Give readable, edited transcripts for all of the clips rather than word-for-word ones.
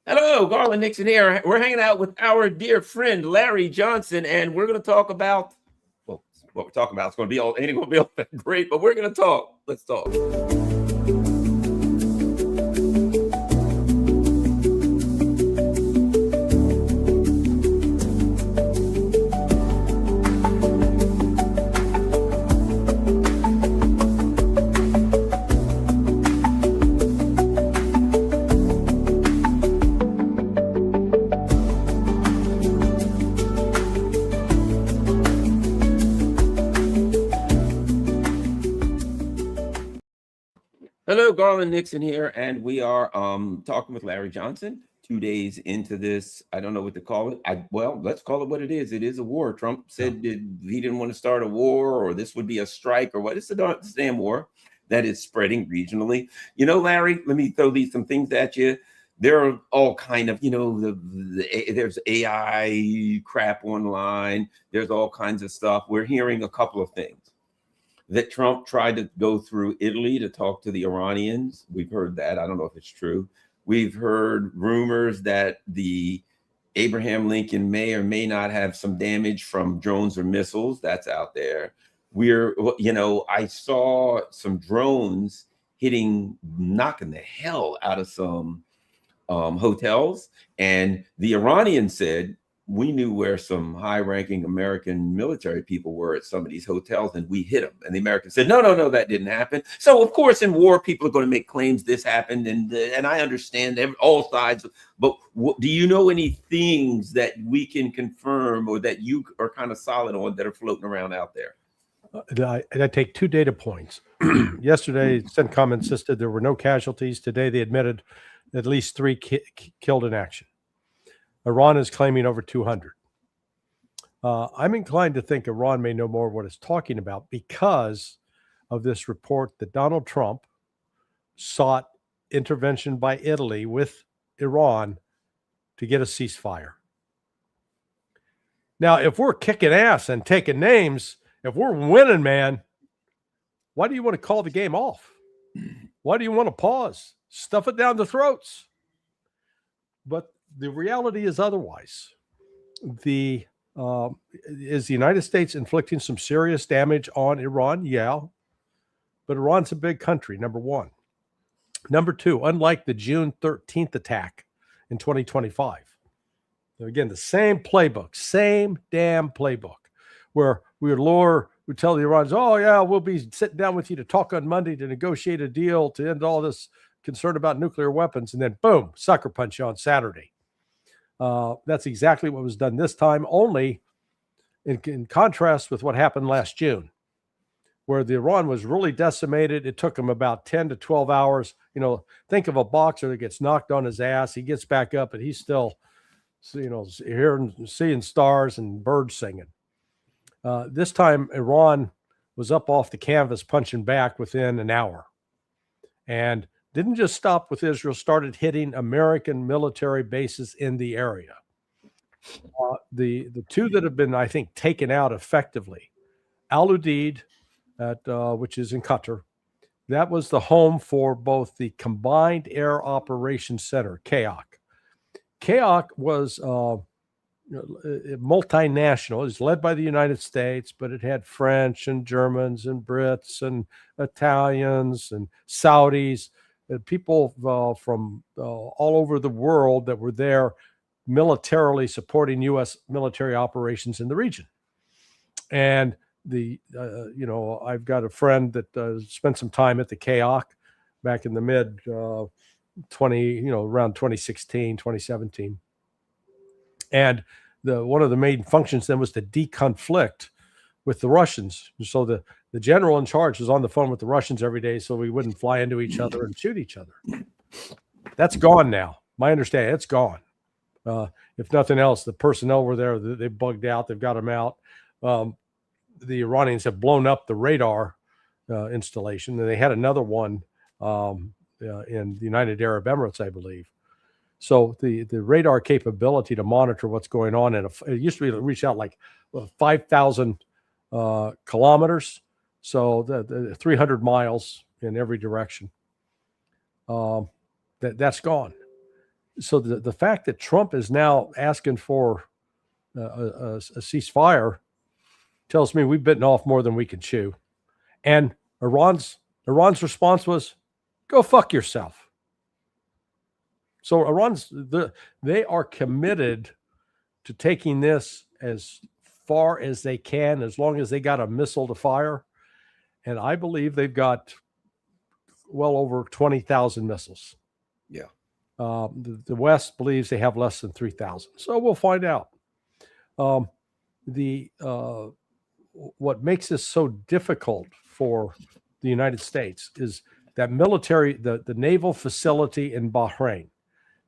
Hello, Garland Nixon here. We're hanging out with our dear friend Larry Johnson, and we're going to talk about, well, what we're talking about. It's going to be all, ain't going to be all that great, but we're going to talk. Let's talk. Hello, Garland Nixon here, and we are talking with Larry Johnson. 2 days into this, I don't know what to call it. Well, let's call it what it is. It is a war. Trump said he didn't want to start a war, or this would be a strike, or what? It's a damn war that is spreading regionally. You know, Larry, let me throw some things at you. There are all kind of, there's AI crap online. There's all kinds of stuff. We're hearing a couple of things. That Trump tried to go through Italy to talk to the Iranians. We've heard that. I don't know if it's true. We've heard rumors that the Abraham Lincoln may or may not have some damage from drones or missiles. That's out there. I saw some drones knocking the hell out of some hotels. And the Iranians said, we knew where some high-ranking American military people were at some of these hotels, and we hit them. And the Americans said, no, that didn't happen. So, of course, in war, people are going to make claims this happened, and I understand all sides. But do you know any things that we can confirm or that you are kind of solid on that are floating around out there? I take 2 data points. Yesterday, CENTCOM insisted there were no casualties. Today, they admitted at least 3 killed in action. Iran is claiming over 200. I'm inclined to think Iran may know more of what it's talking about because of this report that Donald Trump sought intervention by Italy with Iran to get a ceasefire. Now, if we're kicking ass and taking names, if we're winning, man, why do you want to call the game off? Why do you want to pause? Stuff it down the throats. But the reality is otherwise. Is the United States inflicting some serious damage on Iran? Yeah. But Iran's a big country, number one. Number two, unlike the June 13th attack in 2025, again, the same playbook, same damn playbook, where we tell the Iranians, oh, yeah, we'll be sitting down with you to talk on Monday to negotiate a deal to end all this concern about nuclear weapons, and then boom, sucker punch you on Saturday. That's exactly what was done this time, only in contrast with what happened last June, where the Iran was really decimated. It took him about 10 to 12 hours. Think of a boxer that gets knocked on his ass. He gets back up, and he's still, hearing, seeing stars and birds singing. This time, Iran was up off the canvas, punching back within an hour. And didn't just stop with Israel, started hitting American military bases in the area. The 2 that have been, I think, taken out effectively, Al Udeid, which is in Qatar, that was the home for both the Combined Air Operations Center, CAOC. CAOC was multinational. It was led by the United States, but it had French and Germans and Brits and Italians and Saudis. People from all over the world that were there militarily supporting U.S. military operations in the region. And I've got a friend that spent some time at the CAOC back in the mid around 2016, 2017. And one of the main functions then was to deconflict with the Russians. So the general in charge was on the phone with the Russians every day so we wouldn't fly into each other and shoot each other. That's gone now. My understanding, it's gone. If nothing else, the personnel were there. They bugged out. They've got them out. The Iranians have blown up the radar installation, and they had another one in the United Arab Emirates, I believe. So the radar capability to monitor what's going on, it used to be to reach out like 5,000 kilometers. So the 300 miles in every direction. That's gone. So the fact that Trump is now asking for a ceasefire tells me we've bitten off more than we can chew. And Iran's response was, go fuck yourself. So they are committed to taking this as far as they can, as long as they got a missile to fire. And I believe they've got well over 20,000 missiles. Yeah. The West believes they have less than 3,000. So we'll find out. What makes this so difficult for the United States is that the naval facility in Bahrain.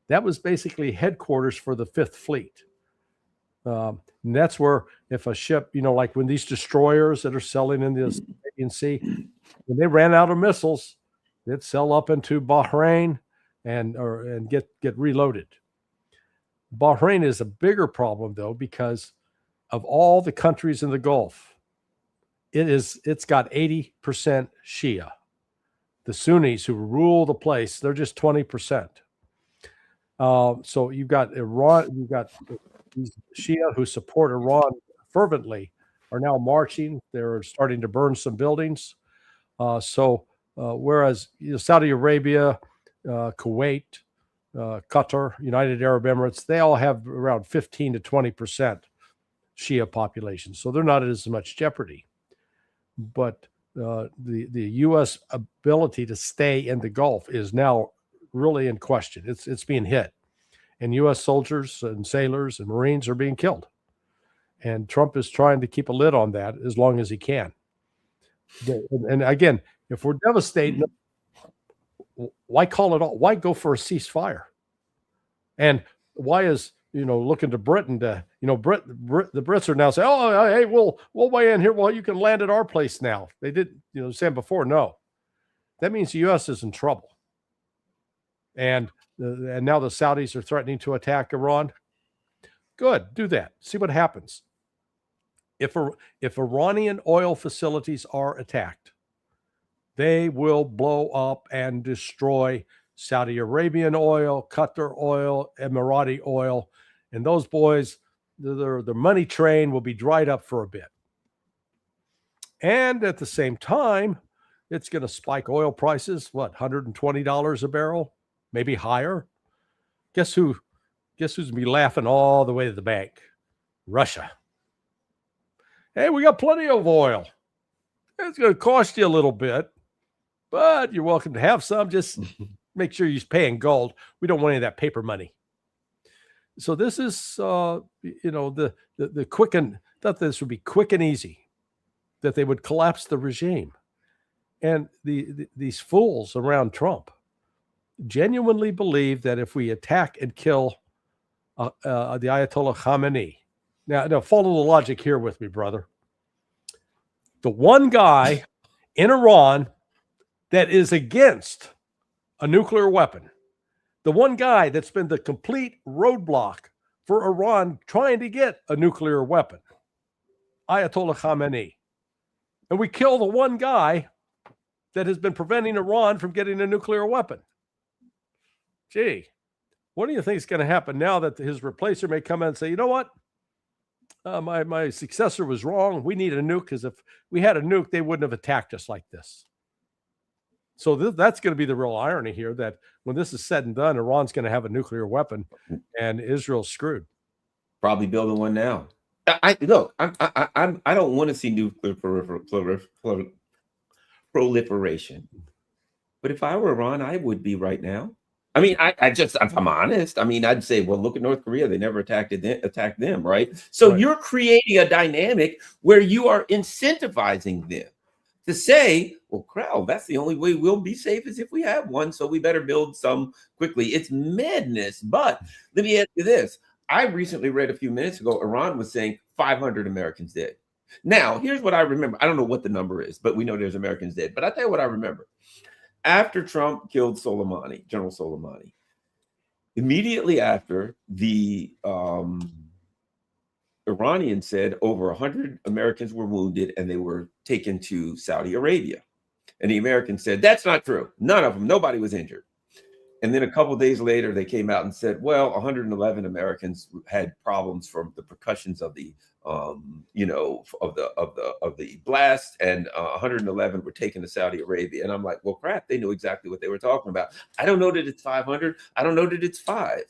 That was basically headquarters for the Fifth Fleet. And that's where, if a ship, like when these destroyers that are selling in the Arabian Sea, when they ran out of missiles, they'd sell up into Bahrain and get reloaded. Bahrain is a bigger problem, though, because of all the countries in the Gulf, it's got 80% Shia. The Sunnis who rule the place, they're just 20%. So you've got Iran, you've got these Shia who support Iran fervently are now marching. They're starting to burn some buildings. Whereas Saudi Arabia, Kuwait, Qatar, United Arab Emirates, they all have around 15 to 20% Shia population. So they're not at as much jeopardy. But the U.S. ability to stay in the Gulf is now really in question. It's being hit. And U.S. soldiers and sailors and Marines are being killed. And Trump is trying to keep a lid on that as long as he can. And again, if we're devastated, why call it all? Why go for a ceasefire? And why is, looking to Britain to, the Brits are now saying, oh, hey, we'll weigh in here. Well, you can land at our place now. They did, saying before, no. That means the U.S. is in trouble. And now the Saudis are threatening to attack Iran. Good, do that. See what happens. If Iranian oil facilities are attacked, they will blow up and destroy Saudi Arabian oil, Qatar oil, Emirati oil, and those boys, their money train will be dried up for a bit. And at the same time, it's going to spike oil prices, $120 a barrel, maybe higher. Guess who's going to be laughing all the way to the bank? Russia. Hey, we got plenty of oil. It's going to cost you a little bit, but you're welcome to have some. Just make sure you're paying gold. We don't want any of that paper money. So this is, the quick and thought this would be quick and easy, that they would collapse the regime. And these fools around Trump genuinely believe that if we attack and kill the Ayatollah Khamenei, now follow the logic here with me, brother. The one guy in Iran that is against a nuclear weapon, the one guy that's been the complete roadblock for Iran trying to get a nuclear weapon, Ayatollah Khamenei. And we kill the one guy that has been preventing Iran from getting a nuclear weapon. Gee, what do you think is going to happen now that his replacer may come in and say, you know what? My successor was wrong. We need a nuke, because if we had a nuke, they wouldn't have attacked us like this. So that's going to be the real irony here, that when this is said and done, Iran's going to have a nuclear weapon and Israel's screwed. Probably building one now. I don't want to see nuclear proliferation. But if I were Iran, I would be right now. I mean, if I'm honest, I'd say, well, look at North Korea. They never attacked them, right? So You're creating a dynamic where you are incentivizing them to say, well, crowd, that's the only way we'll be safe is if we have one. So we better build some quickly. It's madness. But let me ask you this. I recently read a few minutes ago, Iran was saying 500 Americans dead. Now, here's what I remember. I don't know what the number is, but we know there's Americans dead. But I'll tell you what I remember. After Trump killed General Soleimani, immediately after, the Iranians said over 100 Americans were wounded and they were taken to Saudi Arabia. And the Americans said, that's not true. None of them. Nobody was injured. And then a couple of days later, they came out and said, well, 111 Americans had problems from the percussions of the, of the blast, and 111 were taken to Saudi Arabia. And I'm like, well, crap, they knew exactly what they were talking about. I don't know that it's 500. I don't know that it's 5,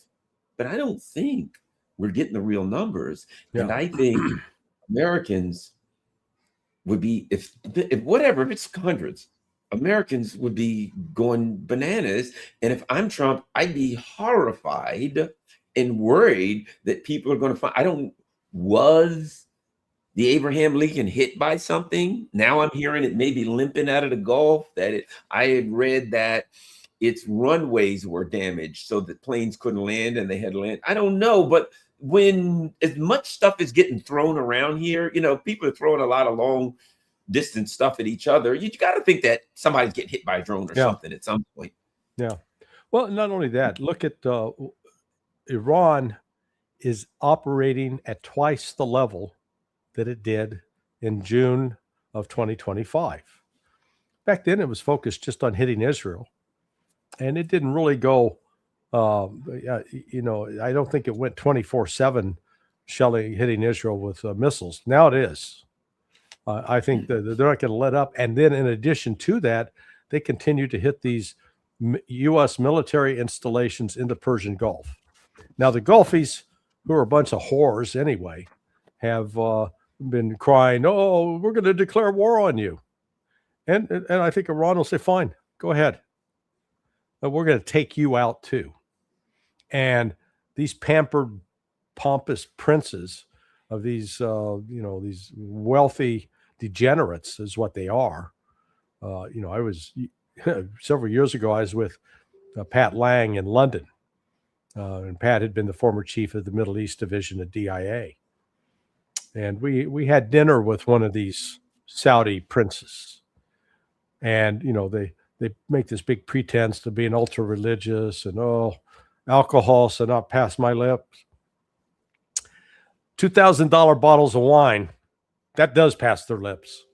but I don't think we're getting the real numbers. Yeah. And I think Americans would be, if it's hundreds, Americans would be going bananas. And if I'm Trump, I'd be horrified and worried that people are going to find, was the Abraham Lincoln hit by something? Now I'm hearing it may be limping out of the Gulf, I had read that its runways were damaged so that planes couldn't land and they had to land. I don't know, but when as much stuff is getting thrown around here, people are throwing a lot of long distance stuff at each other. You got to think that somebody's getting hit by a drone or something at some point. Yeah. Well, not only that, look at Iran is operating at twice the level that it did in June of 2025. Back then, it was focused just on hitting Israel, and it didn't really go. I don't think it went 24/7 shelling hitting Israel with missiles. Now it is. I think that they're not going to let up. And then in addition to that, they continue to hit these U.S. military installations in the Persian Gulf. Now, the Gulfies, who are a bunch of whores anyway, have been crying, oh, we're going to declare war on you. And I think Iran will say, fine, go ahead. But we're going to take you out too. And these pampered, pompous princes of these, these wealthy degenerates is what they are. I was several years ago, I was with Pat Lang in London. And Pat had been the former chief of the Middle East division of DIA. And we had dinner with one of these Saudi princes. And, they make this big pretense to being ultra religious and, alcohol so not past my lips. $2,000 bottles of wine, that does pass their lips.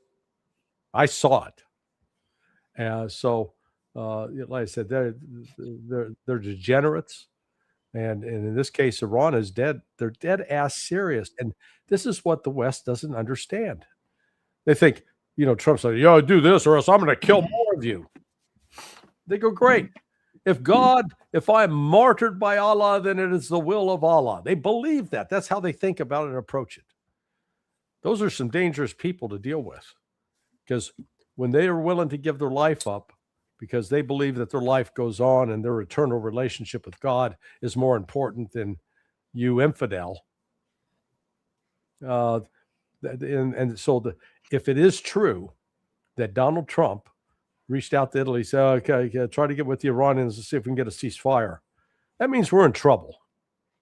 I saw it. So, like I said, they're degenerates. And in this case, Iran is dead. They're dead ass serious. And this is what the West doesn't understand. They think, Trump's like, do this or else I'm going to kill more of you. They go, great. If I'm martyred by Allah, then it is the will of Allah. They believe that. That's how they think about it and approach it. Those are some dangerous people to deal with, because when they are willing to give their life up because they believe that their life goes on and their eternal relationship with God is more important than you infidel. So if it is true that Donald Trump reached out to Italy, said, okay, try to get with the Iranians and see if we can get a ceasefire, that means we're in trouble,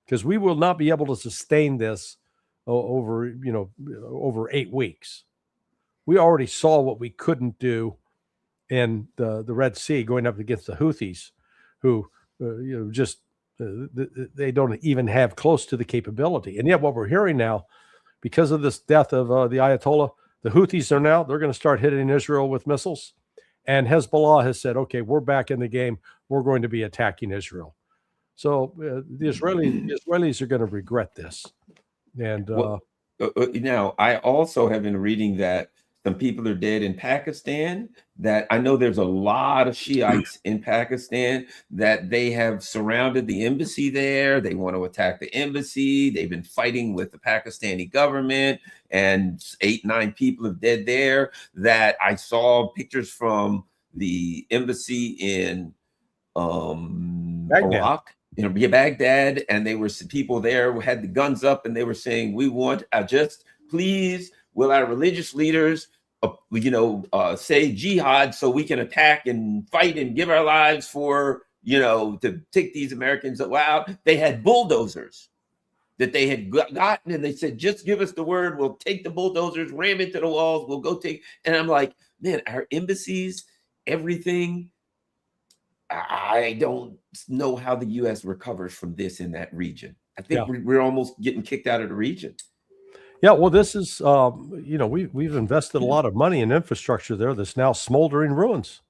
because we will not be able to sustain this over 8 weeks. We already saw what we couldn't do in the Red Sea going up against the Houthis, who they don't even have close to the capability. And yet what we're hearing now, because of this death of the Ayatollah, the Houthis they're going to start hitting Israel with missiles. And Hezbollah has said, okay, we're back in the game. We're going to be attacking Israel. So the Israelis are going to regret this. And now, I also have been reading that some people are dead in Pakistan, that I know there's a lot of Shiites in Pakistan, that they have surrounded the embassy there. They want to attack the embassy. They've been fighting with the Pakistani government, and 8-9 people have dead there. That I saw pictures from the embassy in Iraq, Baghdad, and they were people there who had the guns up, and they were saying, we want please, will our religious leaders, say jihad so we can attack and fight and give our lives for, to take these Americans out. They had bulldozers that they had gotten, and they said, just give us the word. We'll take the bulldozers, ram into the walls. We'll go take. And I'm like, man, our embassies, everything. I don't know how the U.S. recovers from this in that region. I think we're almost getting kicked out of the region. Yeah, well, this is, we've invested a lot of money in infrastructure there that's now smoldering ruins.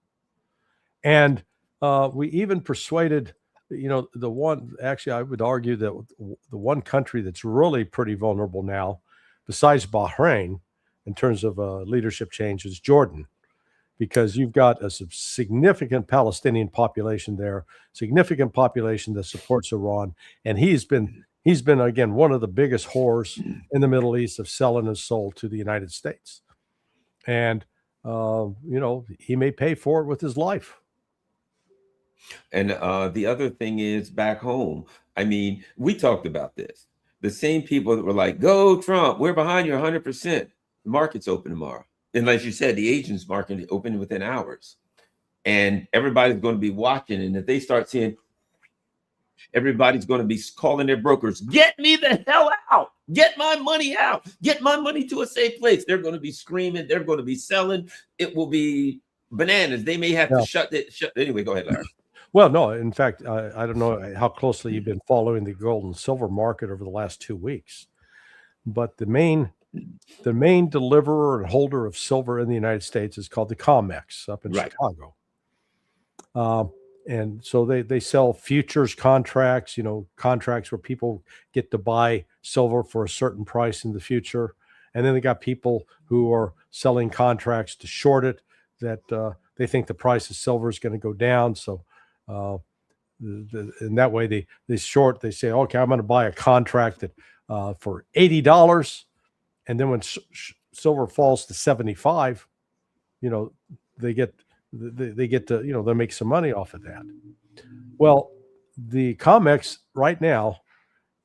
And We even persuaded, the one, actually, I would argue that the one country that's really pretty vulnerable now, besides Bahrain, in terms of leadership change, is Jordan, because you've got a significant Palestinian population there, significant population that supports Iran, and he's been again one of the biggest whores in the Middle East of selling his soul to the United States, and he may pay for it with his life. And the other thing is back home. I mean, we talked about this. The same people that were like, "Go Trump, we're behind you 100%." The market's open tomorrow, and like you said, the agents market open within hours, and everybody's going to be watching. And if they start seeing, everybody's going to be calling their brokers, "Get me the hell out! Get my money out! Get my money to a safe place!" They're going to be screaming. They're going to be selling. It will be bananas. They may have to shut it. Anyway, go ahead, Larry. Well, no, in fact, I don't know how closely you've been following the gold and silver market over the last 2 weeks, but the main deliverer and holder of silver in the United States is called the COMEX up in Chicago. And so they sell futures contracts, contracts where people get to buy silver for a certain price in the future. And then they got people who are selling contracts to short it, that they think the price of silver is going to go down. So in that way, they say, okay, I'm going to buy a contract that for $80. And then when silver falls to 75, they get to, they make some money off of that. Well, the COMEX right now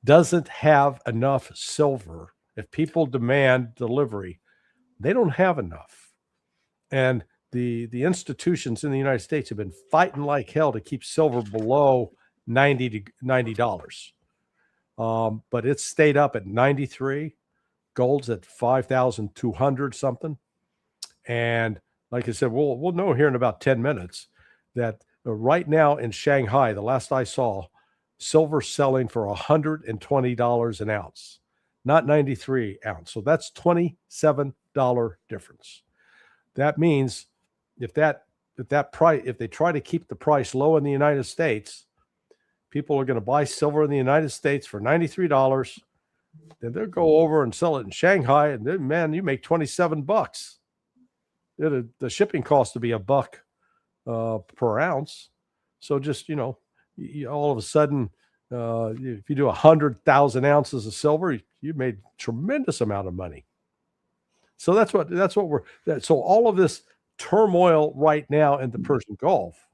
doesn't have enough silver. If people demand delivery, they don't have enough. And the institutions in the United States have been fighting like hell to keep silver below $90. But it's stayed up at 93. Gold's at 5,200 something. And like I said, we'll know here in about 10 minutes that right now in Shanghai, the last I saw, silver selling for $120 an ounce, not 93 ounce. So that's $27 difference. That means if they try to keep the price low in the United States, people are going to buy silver in the United States for $93. Then they'll go over and sell it in Shanghai, and then, man, you make $27. The shipping cost to be $1 per ounce. So just, all of a sudden, if you do 100,000 ounces of silver, you made a tremendous amount of money. So that's so all of this turmoil right now in the Persian Gulf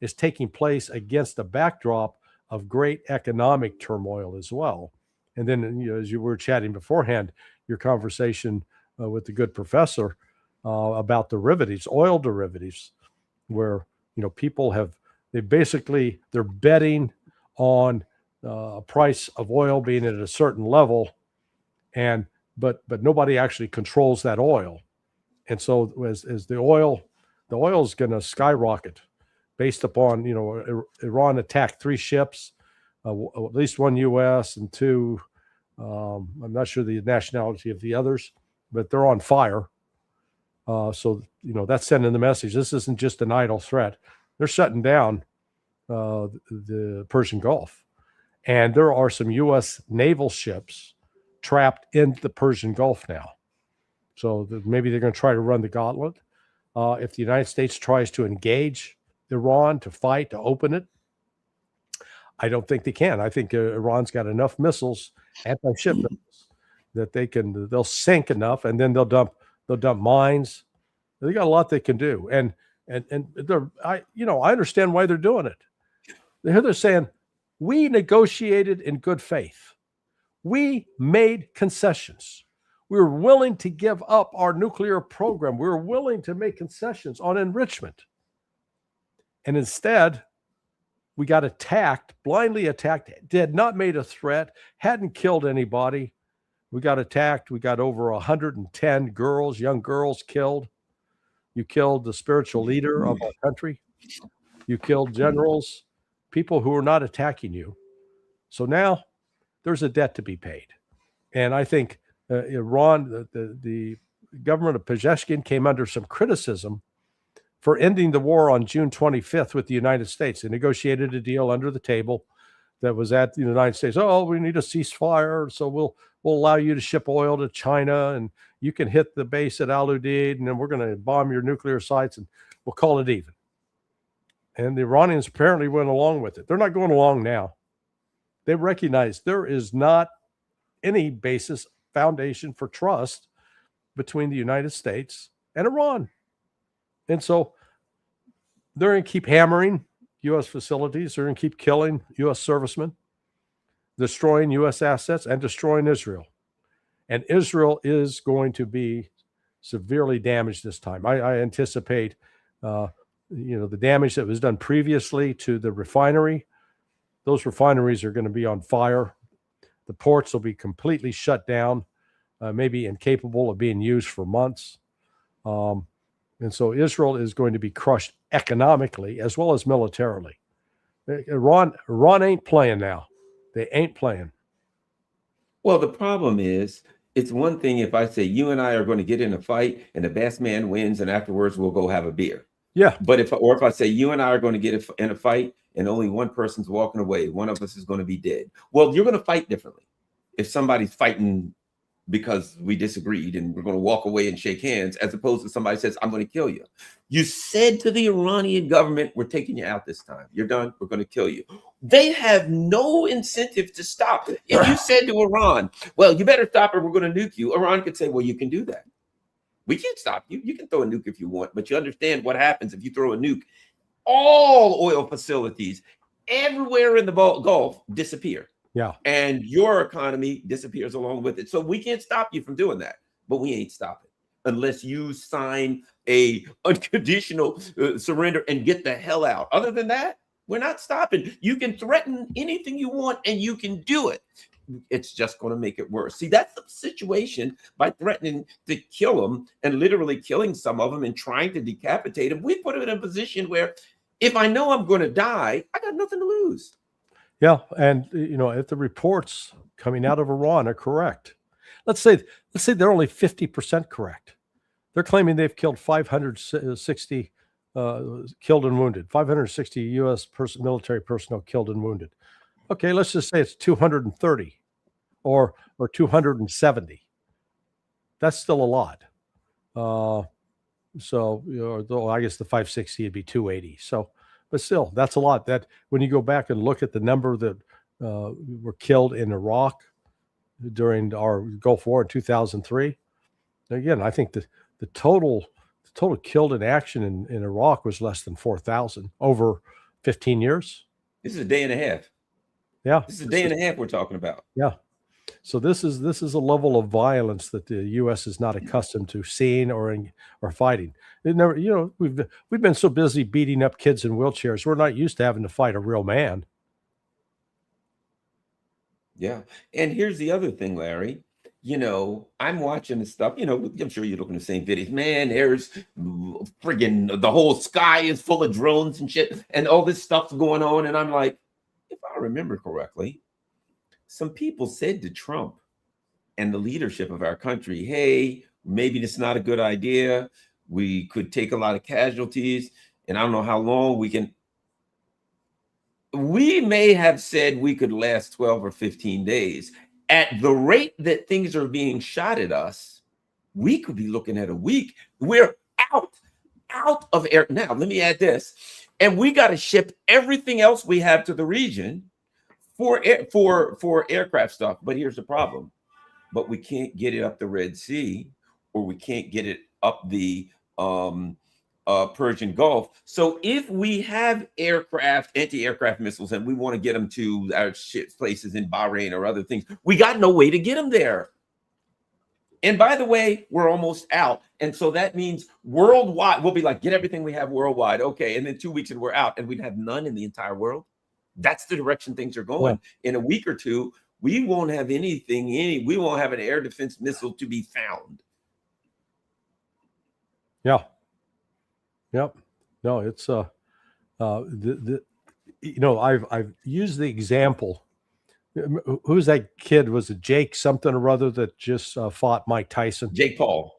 is taking place against a backdrop of great economic turmoil as well. And then, as you were chatting beforehand, your conversation with the good professor about derivatives, oil derivatives, where, people they're betting on a price of oil being at a certain level, but nobody actually controls that oil. And so as the oil is going to skyrocket based upon, Iran attacked 3 ships, at least 1 U.S. and 2, I'm not sure the nationality of the others, but they're on fire. So, that's sending the message. This isn't just an idle threat. They're shutting down the Persian Gulf. And there are some U.S. naval ships trapped in the Persian Gulf now. So maybe they're going to try to run the gauntlet. If the United States tries to engage Iran to fight, to open it, I don't think they can. I think Iran's got enough missiles, anti-ship missiles, that they'll sink enough, and then they'll dump mines. They got a lot they can do. And I understand why they're doing it. They're saying, we negotiated in good faith. We made concessions. We were willing to give up our nuclear program. We were willing to make concessions on enrichment. And instead, we got attacked, blindly attacked, had not made a threat, hadn't killed anybody. We got attacked. We got over 110 young girls killed. You killed the spiritual leader of our country. You killed generals, people who are not attacking you. So now there's a debt to be paid. And I think Iran, the government of Pezeshkian came under some criticism for ending the war on June 25th with the United States. They negotiated a deal under the table that was at the United States. Oh, we need a ceasefire, so we'll allow you to ship oil to China, and you can hit the base at Al Udeid, and then we're going to bomb your nuclear sites, and we'll call it even. And the Iranians apparently went along with it. They're not going along now. They recognize there is not any basis, foundation for trust between the United States and Iran. And so they're going to keep hammering U.S. facilities. They're going to keep killing U.S. servicemen, destroying U.S. assets, and destroying Israel. And Israel is going to be severely damaged this time. I anticipate, the damage that was done previously to the refinery. Those refineries are going to be on fire. The ports will be completely shut down, maybe incapable of being used for months. And so Israel is going to be crushed economically as well as militarily. Iran ain't playing now. They ain't playing. Well, the problem is, it's one thing if I say you and I are going to get in a fight and the best man wins, and afterwards we'll go have a beer. Yeah. But if I say you and I are going to get in a fight and only one person's walking away, one of us is going to be dead. Well, you're going to fight differently. If somebody's fighting because we disagreed and we're going to walk away and shake hands, as opposed to somebody says, I'm going to kill you. You said to the Iranian government, we're taking you out this time. You're done. We're going to kill you. They have no incentive to stop. If you said to Iran, well, you better stop or we're going to nuke you, Iran could say, well, you can do that. We can't stop you. You can throw a nuke if you want, but you understand what happens if you throw a nuke. All oil facilities everywhere in the Gulf disappear. Yeah. And your economy disappears along with it. So we can't stop you from doing that, but we ain't stopping unless you sign a unconditional surrender and get the hell out. Other than that, we're not stopping. You can threaten anything you want and you can do it. It's just going to make it worse. See, that's the situation. By threatening to kill them and literally killing some of them and trying to decapitate them, we put them in a position where if I know I'm going to die, I got nothing to lose. Yeah, and if the reports coming out of Iran are correct, let's say they're only 50% correct. They're claiming they've killed 560 killed and wounded, 560 U.S. military personnel killed and wounded. Okay, let's just say it's 230 or 270. That's still a lot. So I guess the 560 would be 280. So. But still, that's a lot. That when you go back and look at the number that were killed in Iraq during our Gulf War in 2003, again, I think the total killed in action in Iraq was less than 4,000 over 15 years. This is a day and a half. Yeah, this is a day and a half we're talking about. Yeah. So this is a level of violence that the U.S. is not accustomed to seeing or fighting. It never, we've been so busy beating up kids in wheelchairs. We're not used to having to fight a real man. Yeah, and here's the other thing, Larry. I'm watching this stuff. I'm sure you're looking at the same videos. Man, there's friggin' the whole sky is full of drones and shit, and all this stuff's going on. And I'm like, if I remember correctly, some people said to Trump and the leadership of our country, hey, maybe this is not a good idea. We could take a lot of casualties, and I don't know how long we may have said we could last 12 or 15 days. At the rate that things are being shot at us, we could be looking at a week. We're out of air. Now, let me add this. And we got to ship everything else we have to the region for aircraft stuff. But here's the problem. But we can't get it up the Red Sea, or we can't get it up the Persian Gulf. So if we have anti-aircraft missiles, and we want to get them to our places in Bahrain or other things, we got no way to get them there. And by the way, we're almost out. And so that means worldwide, we'll be like, get everything we have worldwide. Okay. And then 2 weeks and we're out, and we'd have none in the entire world. That's the direction things are going. Yeah. In a week or two, we won't have anything, we won't have an air defense missile to be found. Yeah. Yep. No, it's I've used the example. Who's that kid? Was it Jake something or other that just fought Mike Tyson? Jake Paul.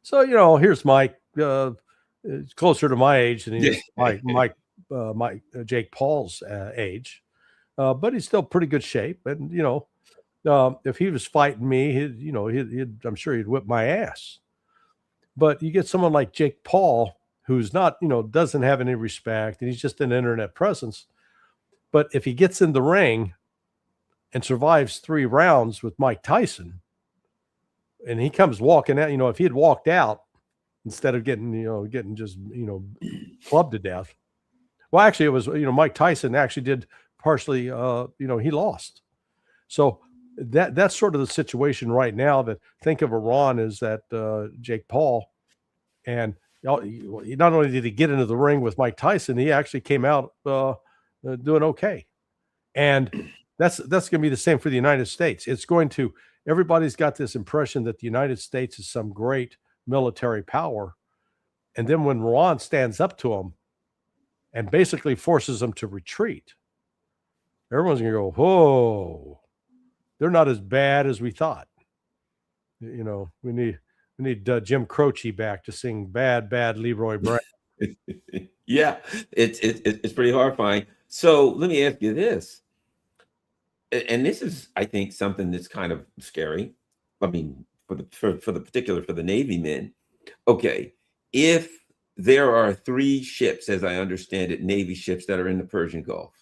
So, here's Mike. is closer to my age than he is Yeah. Jake Paul's age, but he's still pretty good shape. And if he was fighting me, I'm sure he'd whip my ass. But you get someone like Jake Paul, who's not, doesn't have any respect, and he's just an internet presence. But if he gets in the ring and survives 3 rounds with Mike Tyson, and he comes walking out, if he had walked out instead of getting just, clubbed to death. Well, actually, it was, Mike Tyson actually did partially, he lost. So that's sort of the situation right now. That think of Iran as that Jake Paul, and not only did he get into the ring with Mike Tyson, he actually came out doing okay. And that's going to be the same for the United States. Everybody's got this impression that the United States is some great military power. And then when Iran stands up to them and basically forces them to retreat, everyone's going to go, whoa, they're not as bad as we thought. We need Jim Croce back to sing Bad, Bad Leroy Brown. Yeah, it's pretty horrifying. So let me ask you this. And this is, I think, something that's kind of scary. I mean, for the Navy men. Okay, if there are 3 ships, as I understand it, Navy ships that are in the Persian Gulf,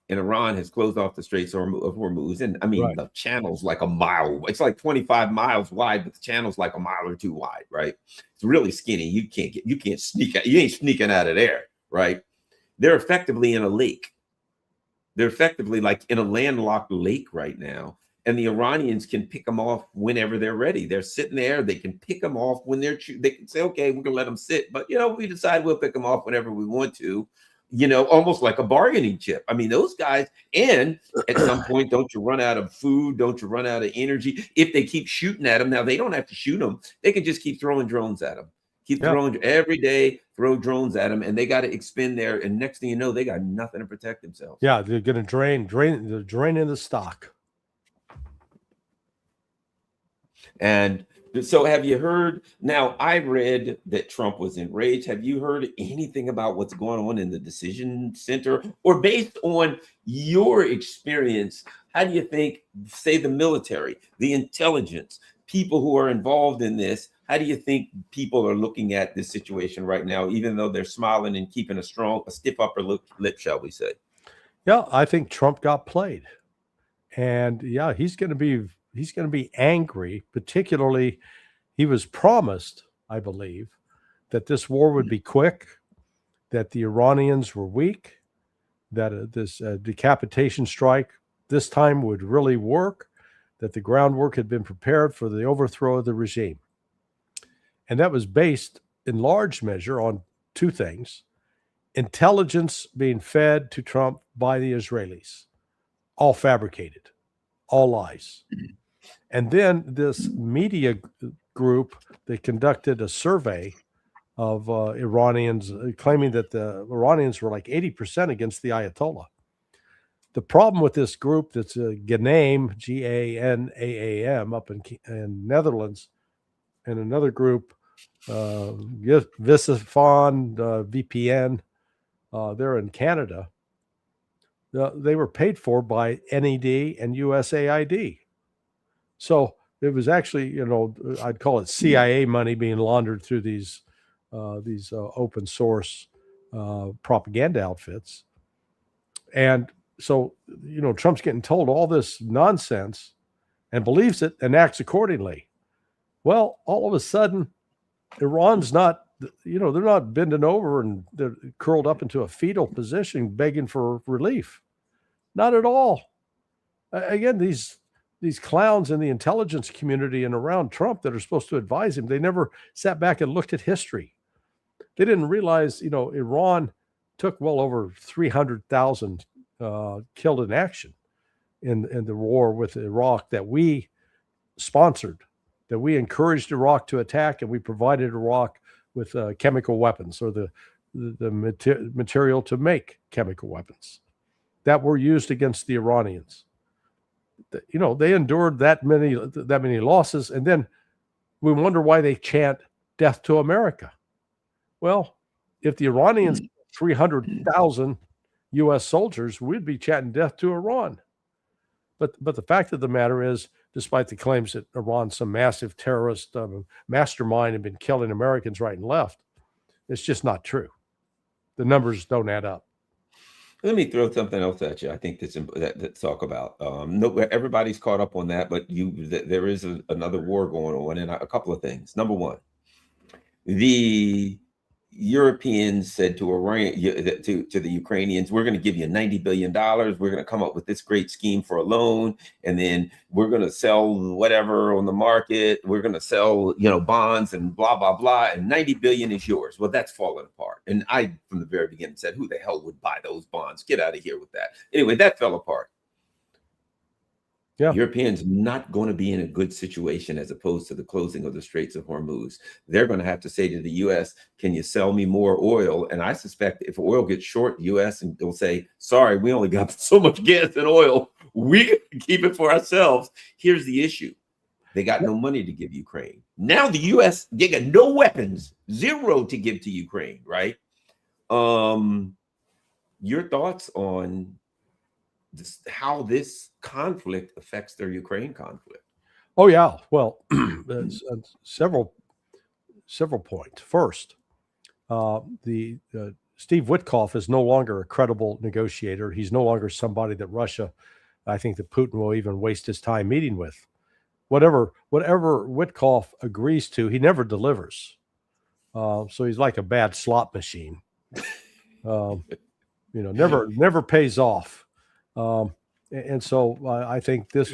and Iran has closed off the Straits of Hormuz, and I mean, right, the channel's like a mile. It's like 25 miles wide, but the channel's like a mile or 2 wide, right? It's really skinny. You can't sneak out. You ain't sneaking out of there, right? They're effectively in a lake. They're effectively like in a landlocked lake right now. And the Iranians can pick them off whenever they're ready. They're sitting there. They can pick them off when they can say, okay, we're going to let them sit. But, we decide we'll pick them off whenever we want to, almost like a bargaining chip. I mean, those guys, and at some point, don't you run out of food? Don't you run out of energy? If they keep shooting at them, now they don't have to shoot them. They can just keep throwing drones at them. Throwing every day, throw drones at them, and they got to expend their, and next thing you know, they got nothing to protect themselves. Yeah, they're going to they're draining the stock. And so have you heard, now I read that Trump was enraged. Have you heard anything about what's going on in the decision center? Or based on your experience, how do you think, say the military, the intelligence, people who are involved in this, how do you think people are looking at this situation right now, even though they're smiling and keeping a stiff upper lip, shall we say? Yeah, I think Trump got played. And yeah, he's going to be angry. Particularly, he was promised, I believe, that this war would be quick, that the Iranians were weak, that this decapitation strike this time would really work, that the groundwork had been prepared for the overthrow of the regime. And that was based in large measure on 2 things: intelligence being fed to Trump by the Israelis, all fabricated, all lies. And then this media group that conducted a survey of Iranians, claiming that the Iranians were like 80% against the Ayatollah. The problem with this group that's Ganaam, G-A-N-A-A-M, up in Netherlands, and another group, Visifon, VPN, they're in Canada. They were paid for by NED and USAID. So it was actually, I'd call it CIA money being laundered through these open source propaganda outfits. And so, Trump's getting told all this nonsense and believes it and acts accordingly. Well, all of a sudden, Iran's not, they're not bending over and they're curled up into a fetal position begging for relief. Not at all. Again, these clowns in the intelligence community and around Trump that are supposed to advise him, they never sat back and looked at history. They didn't realize, Iran took well over 300,000 killed in action in the war with Iraq that we sponsored, that we encouraged Iraq to attack, and we provided Iraq with chemical weapons, or the material to make chemical weapons that were used against the Iranians. They endured that many losses, and then we wonder why they chant "Death to America." Well, if the Iranians 300,000 U.S. soldiers, we'd be chatting death to Iran. But the fact of the matter is, despite the claims that Iran's some massive terrorist mastermind and been killing Americans right and left, it's just not true. The numbers don't add up. Let me throw something else at you. I think that's talk about. No, everybody's caught up on that, but there is another war going on, and a couple of things. Number one, the Europeans said to the Ukrainians, we're going to give you $90 billion. We're going to come up with this great scheme for a loan, and then we're going to sell whatever on the market. We're going to sell, bonds and blah, blah, blah. And 90 billion is yours. Well, that's fallen apart. And I, from the very beginning, said, who the hell would buy those bonds? Get out of here with that. Anyway, that fell apart. Yeah. Europeans not going to be in a good situation as opposed to the closing of the Straits of Hormuz. They're going to have to say to the U.S., can you sell me more oil? And I suspect if oil gets short, the U.S. will say, sorry, we only got so much gas and oil. We can keep it for ourselves. Here's the issue. They got no money to give Ukraine. Now the U.S., they got no weapons, zero to give to Ukraine, right? Your thoughts on how this conflict affects their Ukraine conflict? Oh yeah, well, several points. First, Steve Witkoff is no longer a credible negotiator. He's no longer somebody that Russia, I think that Putin will even waste his time meeting with. Whatever Witkoff agrees to, he never delivers. So he's like a bad slot machine. Never pays off. And so I think this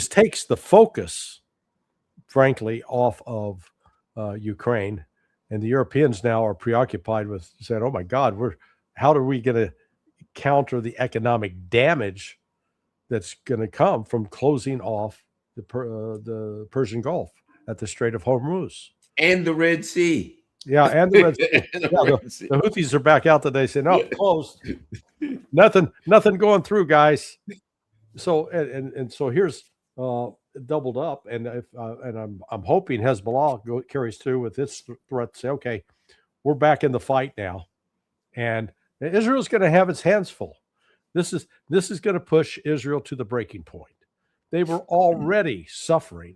takes the focus, frankly, off of Ukraine, and the Europeans now are preoccupied with saying, "Oh my God, how are we going to counter the economic damage that's going to come from closing off the Persian Gulf at the Strait of Hormuz and the Red Sea?" Yeah, and the Red Sea. The Houthis are back out today saying, "No, closed. Nothing going through, guys." So and so here's doubled up, and I'm hoping Hezbollah carries through with its threat to say, "Okay, we're back in the fight now," and Israel's going to have its hands full. This is going to push Israel to the breaking point. They were already suffering,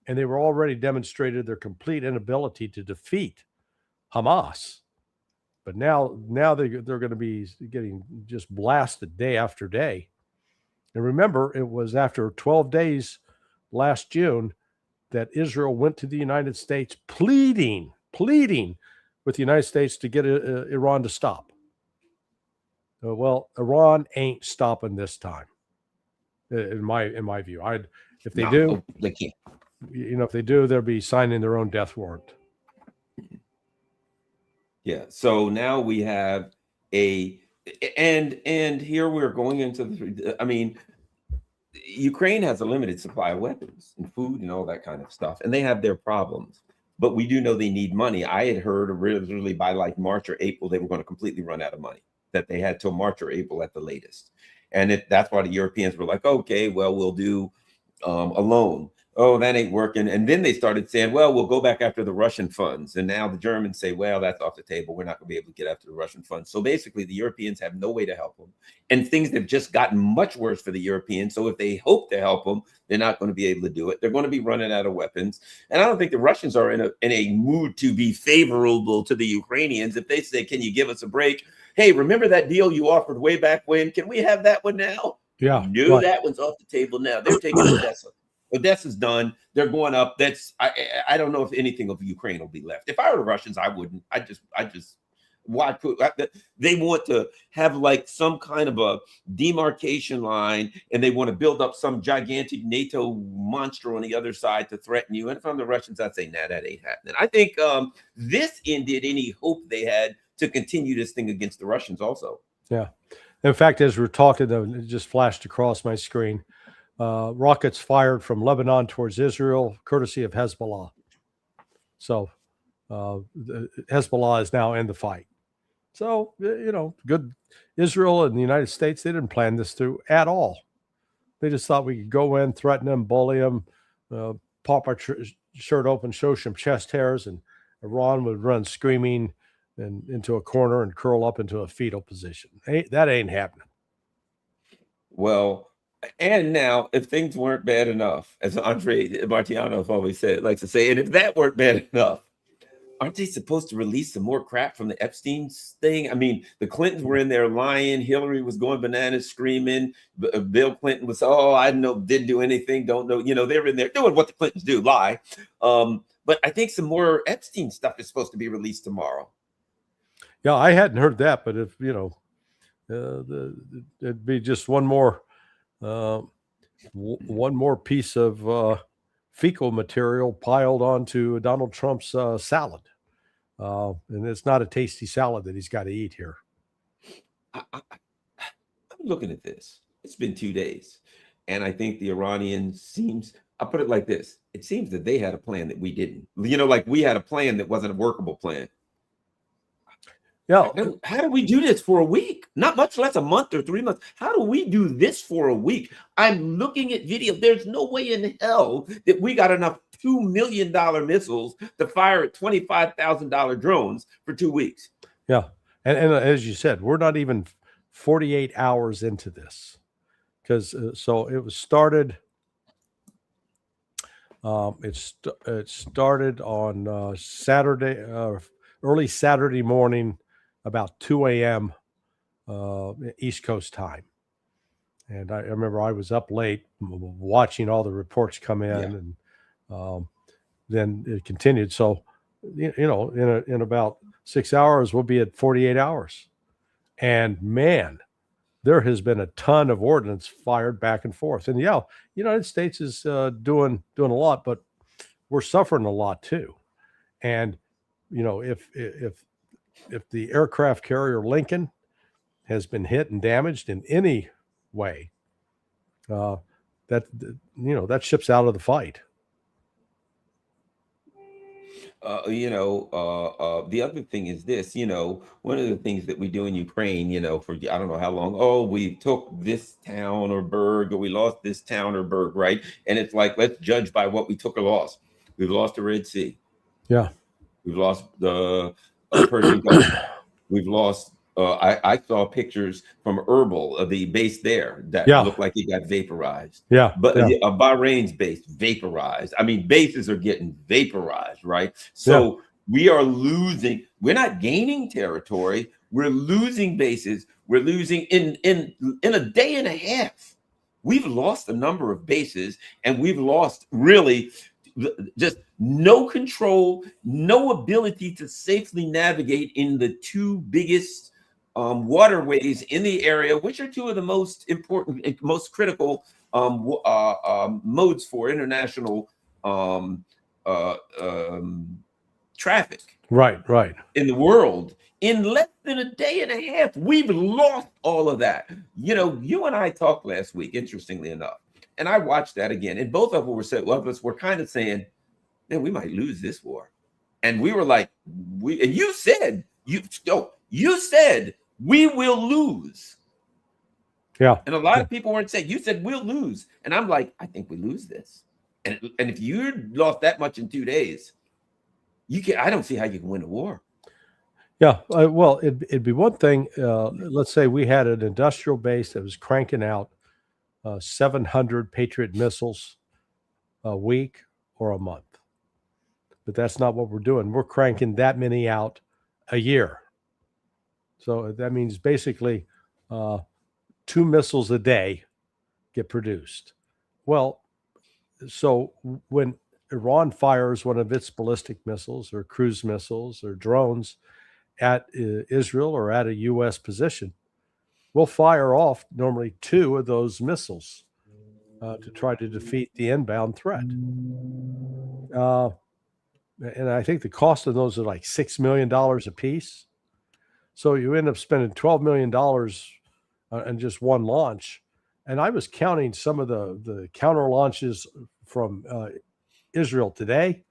and they were already demonstrated their complete inability to defeat Hamas. But now they're going to be getting just blasted day after day. And remember, it was after 12 days last June that Israel went to the United States pleading with the United States to get Iran to stop. Well, Iran ain't stopping this time, in my view. If they do, they can't. If they do, they'll be signing their own death warrant. Yeah. So now we have and here we're going into Ukraine has a limited supply of weapons and food and all that kind of stuff, and they have their problems. But we do know they need money. I had heard originally by like March or April they were going to completely run out of money. That they had till March or April at the latest, and that's why the Europeans were like, "Okay, well, we'll do a loan." Oh, that ain't working. And then they started saying, well, we'll go back after the Russian funds. And now the Germans say, well, that's off the table. We're not going to be able to get after the Russian funds. So basically, the Europeans have no way to help them. And things have just gotten much worse for the Europeans. So if they hope to help them, they're not going to be able to do it. They're going to be running out of weapons. And I don't think the Russians are in a mood to be favorable to the Ukrainians. If they say, can you give us a break? Hey, remember that deal you offered way back when? Can we have that one now? Yeah. No, that one's off the table now. They're taking Odessa. Odessa's done. They're going up. I don't know if anything of Ukraine will be left. If I were the Russians, I wouldn't. Why they want to have like some kind of a demarcation line, and they want to build up some gigantic NATO monster on the other side to threaten you. And if I'm the Russians, I'd say, nah, that ain't happening. I think this ended any hope they had to continue this thing against the Russians also. Yeah. In fact, as we're talking, it just flashed across my screen. Rockets fired from Lebanon towards Israel, courtesy of Hezbollah. So Hezbollah is now in the fight. So, good. Israel and the United States, they didn't plan this through at all. They just thought we could go in, threaten them, bully them, pop our shirt open, show some chest hairs, and Iran would run screaming and into a corner and curl up into a fetal position. That ain't happening. Well, and now, if things weren't bad enough, as Andre Martiano always said, likes to say, and if that weren't bad enough, aren't they supposed to release some more crap from the Epstein thing? I mean, the Clintons were in there lying. Hillary was going bananas, screaming. Bill Clinton was, oh, I know, didn't do anything, don't know. You know, they were in there doing what the Clintons do, lie. But I think some more Epstein stuff is supposed to be released tomorrow. Yeah, I hadn't heard that, but if you know, it'd be just one more piece of fecal material piled onto Donald Trump's salad, and it's not a tasty salad that he's got to eat here. I'm looking at this. It's been 2 days, and I think the Iranian seems. I'll put it like this: it seems that they had a plan that we didn't. You know, like we had a plan that wasn't a workable plan. Yeah. How do we do this for a week? Not much less a month or 3 months. How do we do this for a week? I'm looking at video. There's no way in hell that we got enough $2 million missiles to fire at $25,000 drones for 2 weeks. Yeah. And as you said, we're not even 48 hours into this because so it was started. It started on Saturday, early Saturday morning, about 2 a.m. East Coast time. And I remember I was up late watching all the reports come in, and then it continued. So, you know, in about 6 hours, we'll be at 48 hours. And man, there has been a ton of ordnance fired back and forth. And yeah, United States is doing a lot, but we're suffering a lot too. And you know, if the aircraft carrier Lincoln has been hit and damaged in any way, that ship's out of the fight. The other thing is this, one of the things that we do in Ukraine, for I don't know how long, oh, we took this town or burg, or we lost this town or burg, right? And it's like, let's judge by what we took or lost. We've lost the Red Sea. Yeah. We've lost the Persian Gulf. We've lost, I saw pictures from Erbil, the base there, that looked like it got vaporized. Yeah. But Bahrain's base vaporized. I mean, bases are getting vaporized, right? So we are losing. We're not gaining territory. We're losing bases. We're losing in a day and a half. We've lost a number of bases, and we've lost really just no control, no ability to safely navigate in the two biggest waterways in the area, which are two of the most important, most critical modes for international traffic. Right. In the world. In less than a day and a half, we've lost all of that. You and I talked last week, interestingly enough, and I watched that again, and both of us were kind of saying, man, we might lose this war. And we were like, you said we will lose. Yeah. And a lot of people weren't saying, you said we'll lose. And I'm like, I think we lose this. And if you lost that much in 2 days, I don't see how you can win a war. Yeah. Well, it'd be one thing. Let's say we had an industrial base that was cranking out 700 Patriot missiles a week or a month. But that's not what we're doing. We're cranking that many out a year. So that means basically 2 missiles a day get produced. Well, so when Iran fires one of its ballistic missiles or cruise missiles or drones at Israel or at a U.S. position, we'll fire off normally 2 of those missiles to try to defeat the inbound threat. And I think the cost of those are like $6 million a piece. So you end up spending $12 million on just one launch. And I was counting some of the counter launches from Israel today,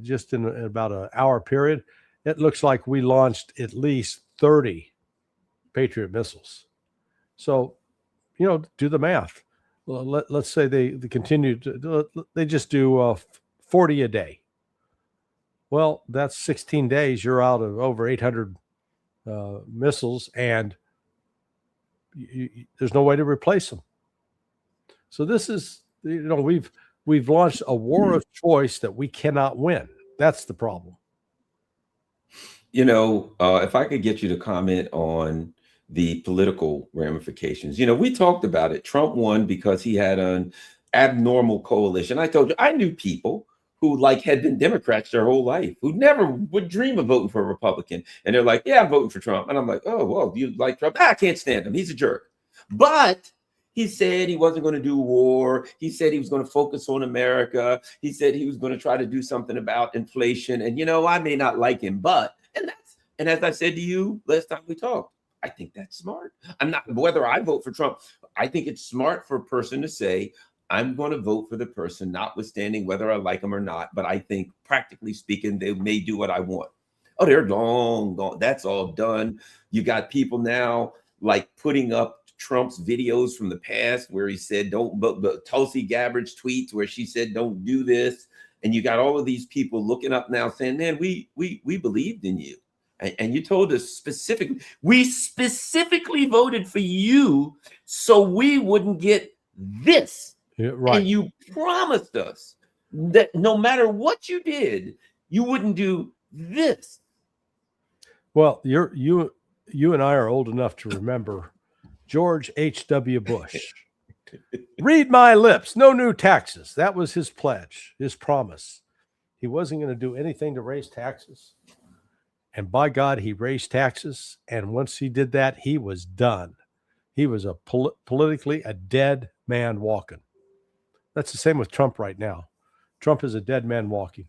just in about an hour period. It looks like we launched at least 30 Patriot missiles. So, do the math. Let's say they continue to, they just do 40 a day. Well, that's 16 days. You're out of over 800 missiles, and there's no way to replace them. So this is, we've launched a war of choice that we cannot win. That's the problem. If I could get you to comment on the political ramifications. We talked about it. Trump won because he had an abnormal coalition. I told you, I knew people who had been Democrats their whole life, who never would dream of voting for a Republican. And they're like, yeah, I'm voting for Trump. And I'm like, oh, well, do you like Trump? I can't stand him. He's a jerk. But he said he wasn't going to do war. He said he was going to focus on America. He said he was going to try to do something about inflation. And, I may not like him, but, and as I said to you last time we talked, I think that's smart. I'm not, whether I vote for Trump, I think it's smart for a person to say, I'm going to vote for the person, notwithstanding whether I like them or not. But I think, practically speaking, they may do what I want. Oh, they're long gone. That's all done. You got people now putting up Trump's videos from the past where he said, don't, but Tulsi Gabbard's tweets where she said, don't do this. And you got all of these people looking up now saying, man, we believed in you. And you told us we specifically voted for you so we wouldn't get this. Yeah, right. And you promised us that no matter what you did, you wouldn't do this. Well, you and I are old enough to remember George H.W. Bush. Read my lips, no new taxes. That was his pledge, his promise. He wasn't going to do anything to raise taxes. And by God, he raised taxes. And once he did that, he was done. He was politically a dead man walking. That's the same with Trump right now. Trump is a dead man walking.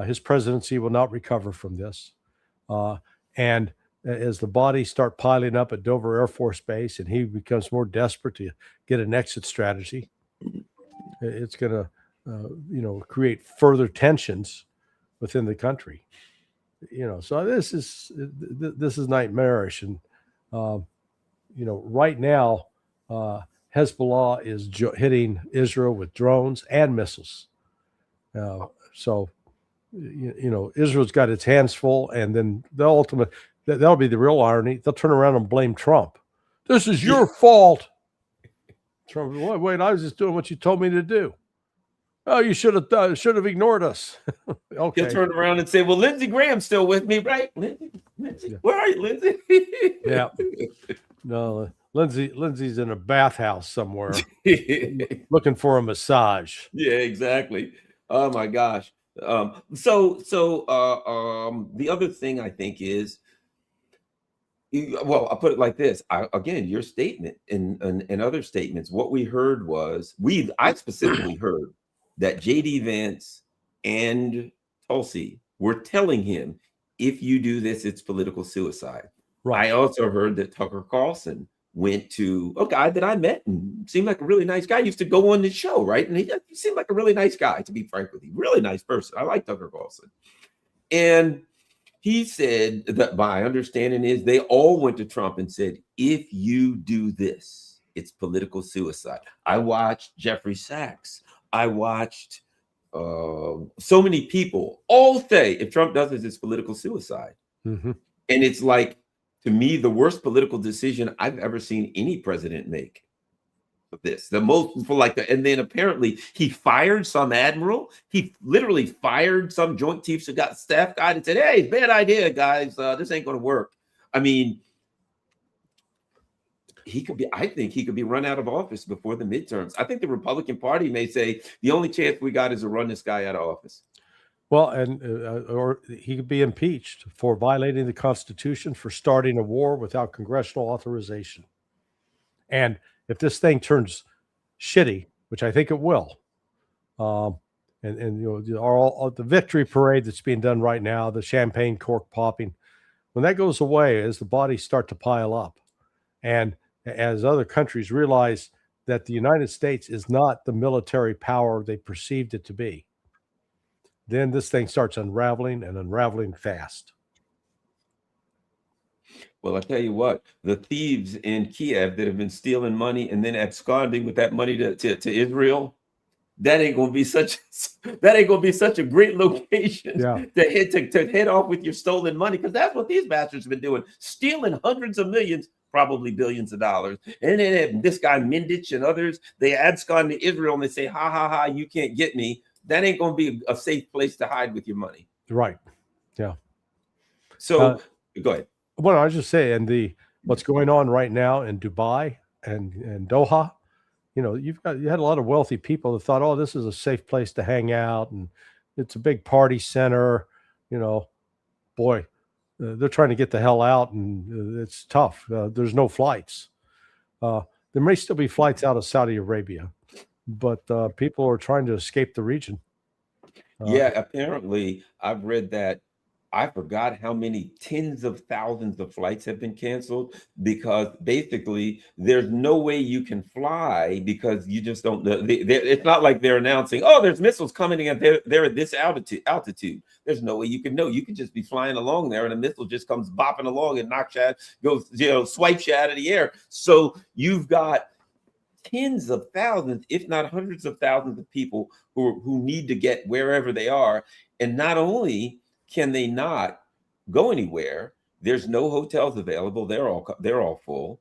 His presidency will not recover from this. And as the bodies start piling up at Dover Air Force Base and he becomes more desperate to get an exit strategy, it's going to, create further tensions within the country. So this is nightmarish. And, right now, Hezbollah is hitting Israel with drones and missiles. So Israel's got its hands full, and then that'll be the real irony. They'll turn around and blame Trump. This is your fault. Trump, wait, I was just doing what you told me to do. Oh, you should have ignored us. Okay. He'll turn around and say, well, Lindsey Graham's still with me, right? Lindsey, yeah. Where are you, Lindsey? Yeah. No, Lindsey's in a bathhouse somewhere looking for a massage. Yeah, exactly. Oh my gosh. The other thing I think is, well, I'll put it like this. Again, your statement and other statements, what we heard was, I specifically heard that J.D. Vance and Tulsi were telling him, if you do this, it's political suicide. Right. I also heard that Tucker Carlson went to a guy that I met and seemed like a really nice guy. He used to go on the show, right? And he seemed like a really nice guy, to be frank with you. Really nice person. I like Tucker Carlson. And he said that my understanding is they all went to Trump and said, if you do this, it's political suicide. I watched Jeffrey Sachs. I watched so many people all say, if Trump does this, it's political suicide. Mm-hmm. And it's like, to me, the worst political decision I've ever seen any president make. This, the most for and then apparently he fired some admiral. He literally fired some joint chiefs who got staff guy and said, hey, bad idea, guys. This ain't going to work. I mean, I think he could be run out of office before the midterms. I think the Republican Party may say the only chance we got is to run this guy out of office. Well, and or he could be impeached for violating the Constitution, for starting a war without congressional authorization. And if this thing turns shitty, which I think it will, all the victory parade that's being done right now, the champagne cork popping, when that goes away, as the bodies start to pile up, and as other countries realize that the United States is not the military power they perceived it to be, then this thing starts unraveling and unraveling fast. Well, I tell you what, the thieves in Kiev that have been stealing money and then absconding with that money to Israel, that ain't gonna be such a great location to head off with your stolen money, because that's what these bastards have been doing, stealing hundreds of millions, probably billions of dollars. And then this guy Mindich and others, they abscond to Israel and they say, ha ha ha, you can't get me. That ain't gonna be a safe place to hide with your money. Right. Yeah. So go ahead. Well, I was just saying what's going on right now in Dubai and Doha. You had a lot of wealthy people that thought, oh, this is a safe place to hang out and it's a big party center. Boy, they're trying to get the hell out, and it's tough. There's no flights. There may still be flights out of Saudi Arabia, but people are trying to escape the region. Yeah, apparently I've read that. I forgot how many tens of thousands of flights have been canceled, because basically there's no way you can fly, because you just don't know. It's not like they're announcing, oh, there's missiles coming in, they're at this altitude. There's no way you can know. You could just be flying along there and a missile just comes bopping along and knocks you out, swipes you out of the air. So you've got tens of thousands, if not hundreds of thousands of people who need to get wherever they are. And not only can they not go anywhere, there's no hotels available. They're all full,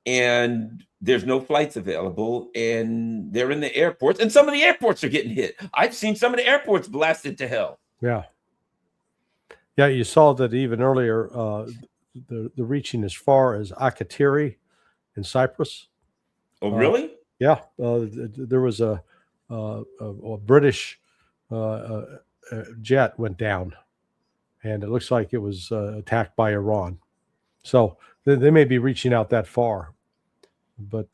and there's no flights available, and they're in the airports, and some of the airports are getting hit. I've seen some of the airports blasted to hell. Yeah. You saw that even earlier, the reaching as far as Akatiri in Cyprus. Oh, really? Yeah. There was a British jet went down, and it looks like it was attacked by Iran. So they may be reaching out that far. But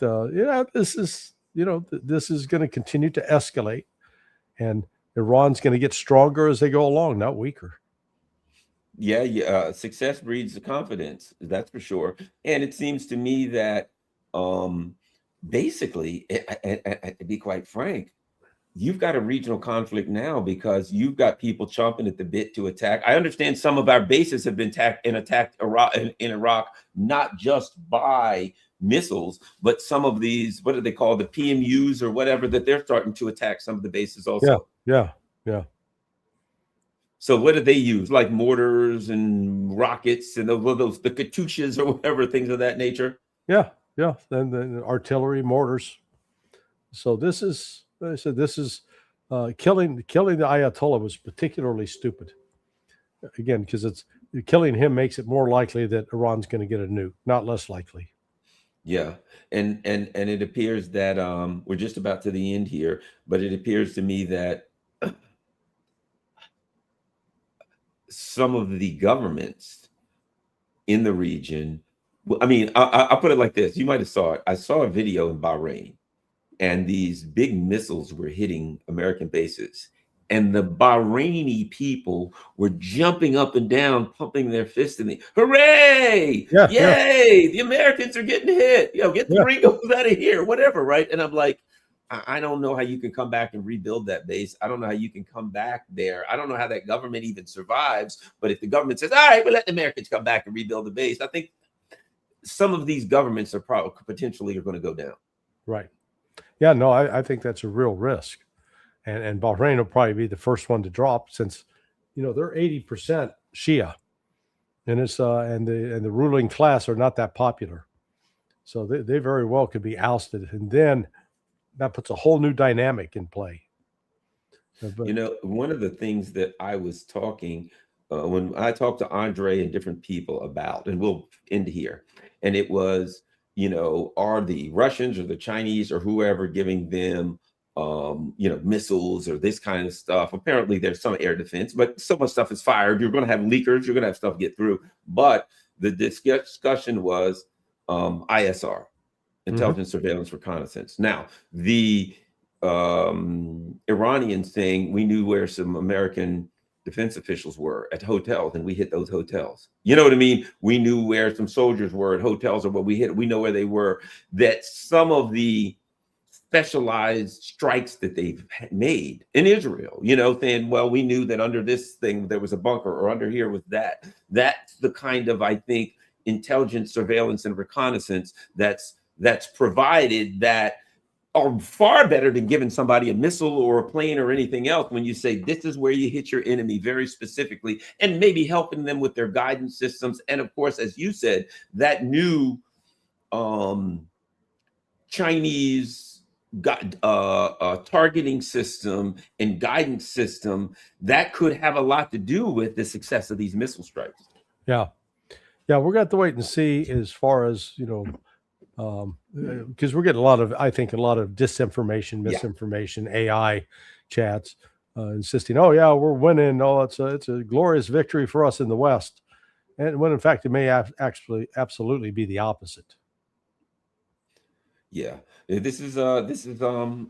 this is going to continue to escalate, and Iran's going to get stronger as they go along, not weaker. Yeah. Success breeds the confidence, that's for sure. And it seems to me that basically, to be quite frank, you've got a regional conflict now, because you've got people chomping at the bit to attack. I understand some of our bases have been attacked in Iraq, not just by missiles, but some of these, what do they call, the PMUs or whatever, that they're starting to attack some of the bases also. Yeah. So what do they use? Like mortars and rockets and the Katyushas or whatever, things of that nature? Yeah. And the artillery, mortars. So this is killing the Ayatollah was particularly stupid. Again, because it's killing him makes it more likely that Iran's going to get a nuke, not less likely. Yeah, and it appears that we're just about to the end here, but it appears to me that some of the governments in the region, I mean, I'll put it like this. You might have saw it. I saw a video in Bahrain, and these big missiles were hitting American bases. And the Bahraini people were jumping up and down, pumping their fists in the, hooray! Yay! The Americans are getting hit. Get the Gringos out of here, whatever, right? And I'm like, I don't know how you can come back and rebuild that base. I don't know how you can come back there. I don't know how that government even survives. But if the government says, all right, we'll let the Americans come back and rebuild the base, I think some of these governments are potentially going to go down. Right. Yeah, no, I think that's a real risk. And Bahrain will probably be the first one to drop, since, they're 80% Shia, and it's and the ruling class are not that popular. So they very well could be ousted. And then that puts a whole new dynamic in play. One of the things that I was talking, when I talked to Andre and different people about, and we'll end here, and it was, are the Russians or the Chinese or whoever giving them, missiles or this kind of stuff? Apparently there's some air defense, but so much stuff is fired. You're going to have leakers. You're going to have stuff get through. But the discussion was ISR, intelligence, surveillance, reconnaissance. Now, the Iranians saying we knew where some American defense officials were at hotels, and we hit those hotels. You know what I mean? We knew where some soldiers were at hotels, or what we hit. We know where they were. That some of the specialized strikes that they've made in Israel, saying, well, we knew that under this thing there was a bunker, or under here was that. That's the kind of, I think, intelligence, surveillance, and reconnaissance that's provided that are far better than giving somebody a missile or a plane or anything else when you say this is where you hit your enemy very specifically, and maybe helping them with their guidance systems. And of course, as you said, that new Chinese targeting system and guidance system that could have a lot to do with the success of these missile strikes. Yeah. Yeah, we're going to have to wait and see as far as, because we're getting I think a lot of disinformation, misinformation, AI chats insisting, oh yeah, we're winning. Oh, it's a glorious victory for us in the West. And when in fact, it may actually absolutely be the opposite. Yeah, this is a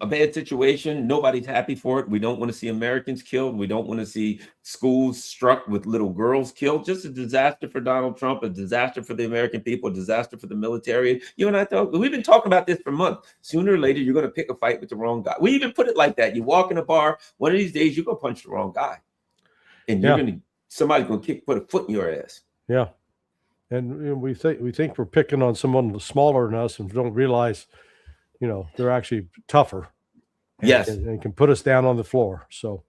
bad situation. Nobody's happy for it. We don't want to see Americans killed. We don't want to see schools struck with little girls killed. Just a disaster for Donald Trump, a disaster for the American people, a disaster for the military. You and I we've been talking about this for months. Sooner or later, you're going to pick a fight with the wrong guy. We even put it like that. You walk in a bar, one of these days, you're going to punch the wrong guy, and somebody's going to put a foot in your ass. Yeah. And we think we're picking on someone smaller than us and don't realize, they're actually tougher. And can put us down on the floor. So,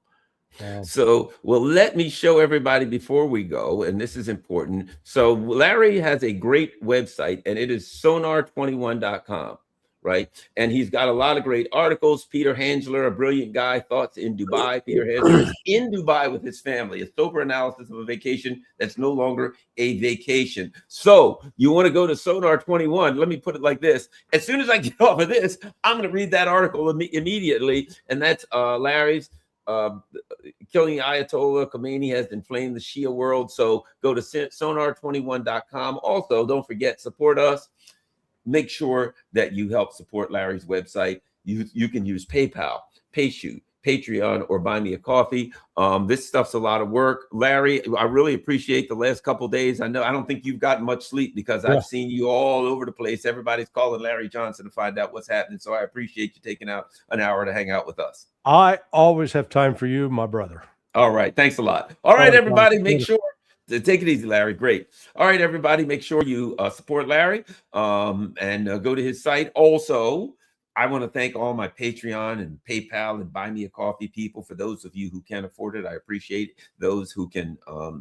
well, let me show everybody before we go, and this is important. So Larry has a great website, and it is sonar21.com. Right. And he's got a lot of great articles. Peter Handler, a brilliant guy, thoughts in Dubai. Peter Handler is in Dubai with his family, a sober analysis of a vacation that's no longer a vacation. So you want to go to Sonar 21. Let me put it like this. As soon as I get off of this, I'm going to read that article immediately. And that's Larry's killing Ayatollah Khomeini has inflamed the Shia world. So go to sonar21.com. Also, don't forget, support us. Make sure that you help support Larry's website. You can use PayPal, PayShoot, Patreon, or buy me a coffee. This stuff's a lot of work. Larry, I really appreciate the last couple of days. I don't think you've gotten much sleep because I've seen you all over the place. Everybody's calling Larry Johnson to find out what's happening. So I appreciate you taking out an hour to hang out with us. I always have time for you, my brother. All right. Thanks a lot. All right, everybody, make sure. Take it easy, Larry. Great. All right, everybody, make sure you support Larry and go to his site. Also, I want to thank all my Patreon and PayPal and Buy Me a Coffee people. For those of you who can't afford it, I appreciate those who can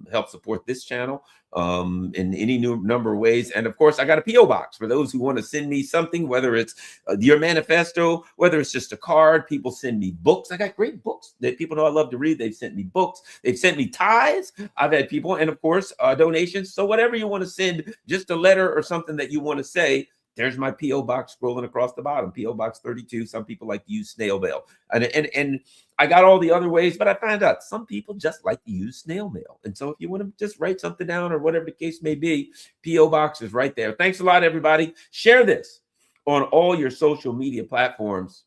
help support this channel in any number of ways. And of course, I got a P.O. box for those who want to send me something, whether it's your manifesto, whether it's just a card. People send me books. I got great books that people know I love to read. They've sent me books. They've sent me ties. I've had people, and of course, donations. So whatever you want to send, just a letter or something that you want to say, there's my P.O. box scrolling across the bottom, P.O. Box 32. Some people like to use snail mail. And I got all the other ways, but I found out some people just like to use snail mail. And so if you want to just write something down or whatever the case may be, P.O. box is right there. Thanks a lot, everybody. Share this on all your social media platforms.